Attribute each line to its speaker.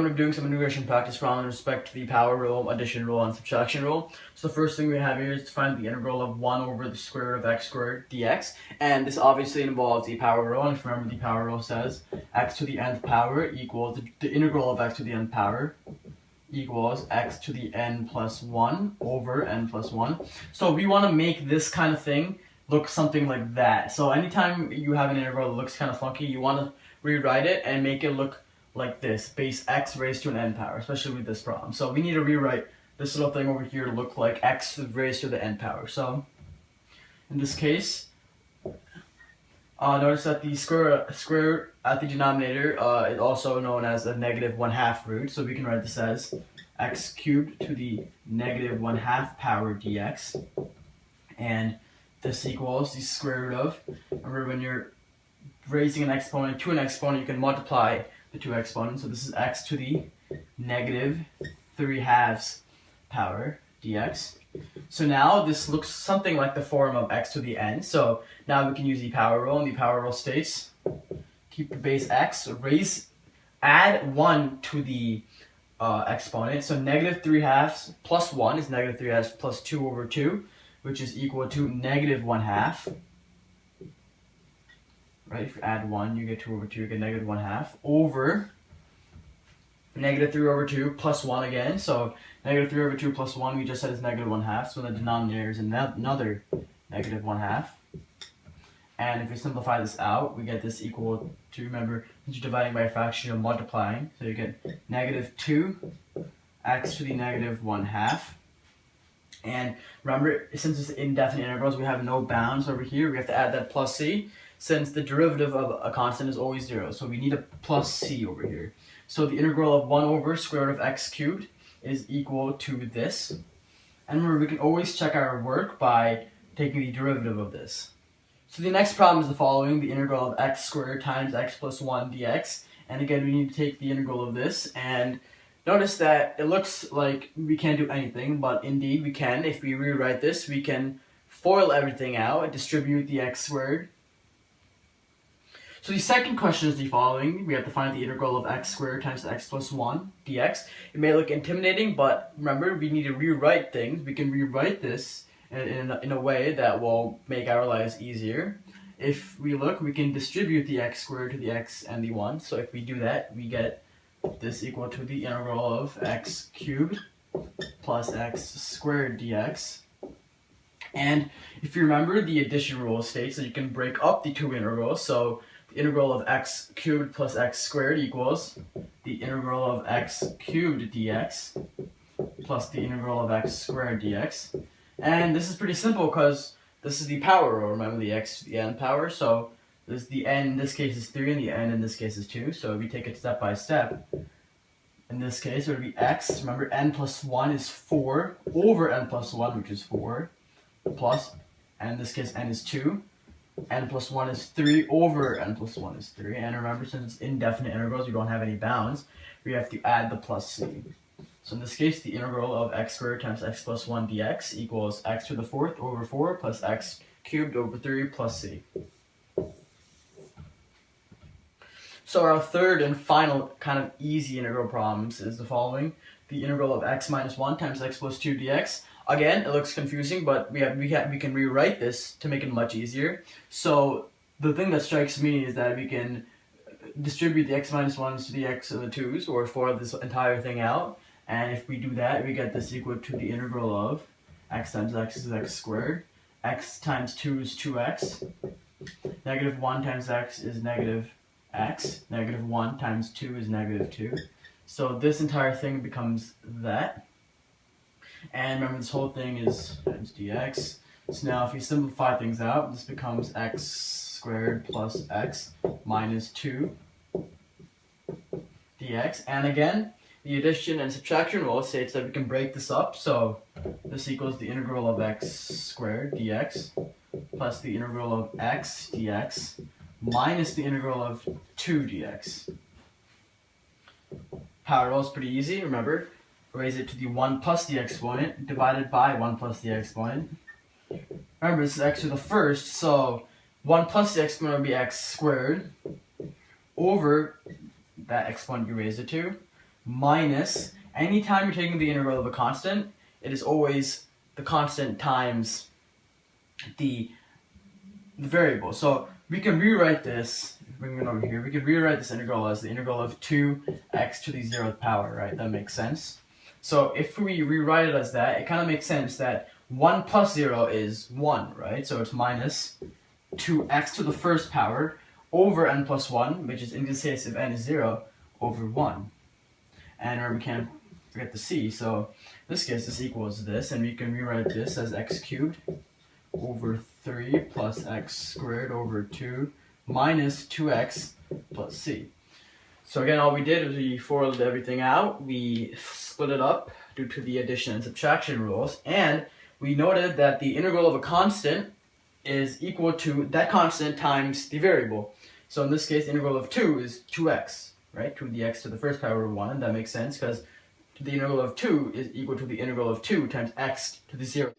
Speaker 1: going to be doing some integration practice problem in respect to the power rule, addition rule, and subtraction rule. So the first thing we have here is to find the integral of 1 over the square root of x squared dx. And this obviously involves the power rule. And if you remember, the power rule says x to the nth power equals the integral of x to the nth power equals x to the n plus 1 over n plus 1. So we want to make this kind of thing look something like that. So anytime you have an integral that looks kind of funky, you want to rewrite it and make it look like this, base x raised to an n power, especially with this problem. So we need to rewrite this little thing over here to look like x raised to the n power. So in this case, notice that the square at the denominator is also known as a negative 1/2 root. So we can write this as x cubed to the negative 1/2 power dx. And this equals the square root of, remember when you're raising an exponent to an exponent, you can multiply the two exponents. So this is x to the negative 3/2 power dx. So now this looks something like the form of x to the n. So now we can use the power rule, and the power rule states keep the base x, add 1 to the exponent. So negative 3/2 plus 1 is negative 3/2 plus 2 over 2, which is equal to negative 1/2. Right, if you add 1, you get 2 over 2, you get negative 1/2 over negative 3 over 2 plus 1 again. So negative 3 over 2 plus 1, we just said is negative 1/2. So the denominator is another negative 1/2. And if we simplify this out, we get this equal to, remember, since you're dividing by a fraction, you're multiplying. So you get negative 2x to the negative 1/2. And remember, since it's indefinite integrals, we have no bounds over here. We have to add that plus c, since the derivative of a constant is always 0. So we need a plus c over here. So the integral of 1 over square root of x cubed is equal to this. And remember, we can always check our work by taking the derivative of this. So the next problem is the following: the integral of x squared times x plus 1 dx. And again, we need to take the integral of this, and notice that it looks like we can't do anything, but indeed we can. If we rewrite this, we can FOIL everything out and distribute the x squared. So the second question is the following: we have to find the integral of x squared times x plus 1 dx. It may look intimidating, but remember, we need to rewrite things. We can rewrite this in a way that will make our lives easier. If we look, we can distribute the x squared to the x and the 1. So if we do that, we get this equal to the integral of x cubed plus x squared dx. And if you remember, the addition rule states that you can break up the two integrals. So the integral of x cubed plus x squared equals the integral of x cubed dx plus the integral of x squared dx. And this is pretty simple because this is the power rule. Remember, the x to the n power. So this, the n in this case is 3 and the n in this case is 2. So if we take it step by step, in this case it would be x, remember n plus 1 is 4 over n plus 1, which is 4, plus, and in this case n is 2, n plus 1 is 3 over n plus 1 is 3. And remember, since it's indefinite integrals, we don't have any bounds, we have to add the plus c. So in this case, the integral of x squared times x plus 1 dx equals x to the 4th over 4 plus x cubed over 3 plus c. So our third and final kind of easy integral problems is the following: the integral of x minus 1 times x plus 2 dx. Again, it looks confusing, but we can rewrite this to make it much easier. So the thing that strikes me is that we can distribute the x minus 1s to the x and the 2s, or FOIL this entire thing out. And if we do that, we get this equal to the integral of x times x is x squared, x times 2 is 2x, negative 1 times x is negative x, negative 1 times 2 is negative 2. So this entire thing becomes that. And remember, this whole thing is times dx. So now if we simplify things out, this becomes x squared plus x minus 2 dx. And again, the addition and subtraction rule states that we can break this up. So this equals the integral of x squared dx plus the integral of x dx minus the integral of 2 dx. Power rule is pretty easy. Remember, raise it to the 1 plus the exponent divided by 1 plus the exponent. Remember, this is x to the first, so 1 plus the exponent would be x squared over that exponent you raised it to, minus, anytime you're taking the integral of a constant, it is always the constant times the variable. So we can rewrite this, bring it over here, we could rewrite this integral as the integral of 2x to the 0th power, right? That makes sense. So if we rewrite it as that, it kind of makes sense that 1 plus 0 is 1, right? So it's minus 2x to the first power over n plus 1, which is in this case if n is 0, over 1. And remember, we can't forget the c, so in this case this equals this, and we can rewrite this as x cubed over 3 plus x squared over 2 minus 2x plus c. So again, all we did was we FOILed everything out, we split it up due to the addition and subtraction rules, and we noted that the integral of a constant is equal to that constant times the variable. So in this case, the integral of 2 is 2x, right? 2 to the x to the first power of 1, that makes sense, because the integral of 2 is equal to the integral of 2 times x to the 0th.